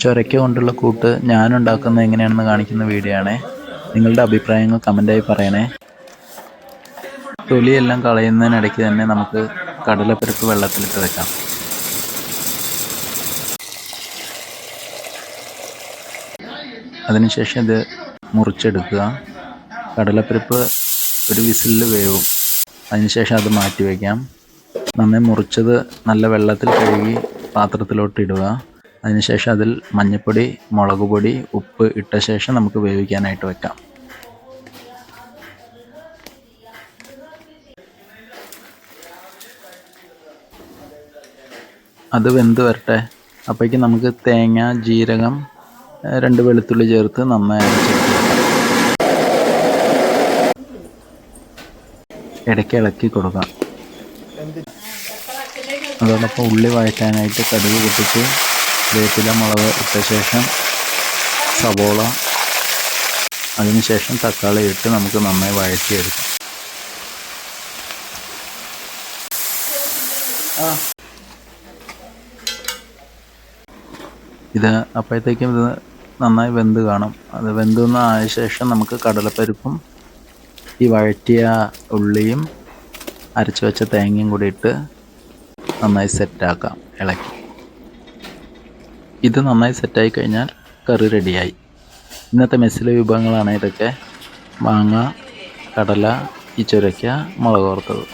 ചൊരയ്ക്ക കൊണ്ടുള്ള കൂട്ട് ഞാനുണ്ടാക്കുന്നത് എങ്ങനെയാണെന്ന് കാണിക്കുന്ന വീഡിയോ ആണേ. നിങ്ങളുടെ അഭിപ്രായങ്ങൾ കമൻ്റായി പറയണേ. തൊലിയെല്ലാം കളയുന്നതിനിടയ്ക്ക് തന്നെ നമുക്ക് കടലപ്പരിപ്പ് വെള്ളത്തിലിട്ട് വെക്കാം. അതിനുശേഷം ഇത് മുറിച്ചെടുക്കുക. കടലപ്പരിപ്പ് ഒരു വിസിലിൽ വേവും. അതിനുശേഷം അത് മാറ്റി വയ്ക്കാം. നന്നായി മുറിച്ചത് നല്ല വെള്ളത്തിൽ കഴുകി പാത്രത്തിലോട്ട് ഇടുക. അതിനുശേഷം അതിൽ മഞ്ഞൾപ്പൊടി, മുളക് പൊടി, ഉപ്പ് ഇട്ട ശേഷം നമുക്ക് വേവിക്കാനായിട്ട് വെക്കാം. അത് വെന്ത് വരട്ടെ. അപ്പോഴേക്കും നമുക്ക് തേങ്ങ, ജീരകം, 2 വെളുത്തുള്ളി ചേർത്ത് നന്നായി അരച്ചെടുക്കുക. ഇടയ്ക്ക് ഇളക്കി കൊടുക്കാം. അതോടൊപ്പം ഉള്ളി വഴറ്റാനായിട്ട് കടുക് പൊട്ടിച്ച് വേപ്പില, മുളക് ഇട്ട ശേഷം സവോള, അതിനുശേഷം തക്കാളി ഇട്ട് നമുക്ക് നന്നായി വഴറ്റിയെടുക്കാം. അപ്പോഴത്തേക്കും ഇത് നന്നായി വെന്ത് കാണും. അത് വെന്തൊന്ന് ആയ ശേഷം നമുക്ക് കടലപ്പരിപ്പും ഈ വഴറ്റിയ ഉള്ളിയും അരച്ച് വെച്ച തേങ്ങയും കൂടി ഇട്ട് നന്നായി സെറ്റാക്കാം, ഇളക്കി. ഇത് നന്നായി സെറ്റായി കഴിഞ്ഞാൽ കറി റെഡിയായി. ഇന്നത്തെ മെസ്സിലെ വിഭവങ്ങളാണ് ഇതൊക്കെ. മാങ്ങ, കടല, ഈ ചുരയ്ക്ക, മുളക് വറുത്തത്.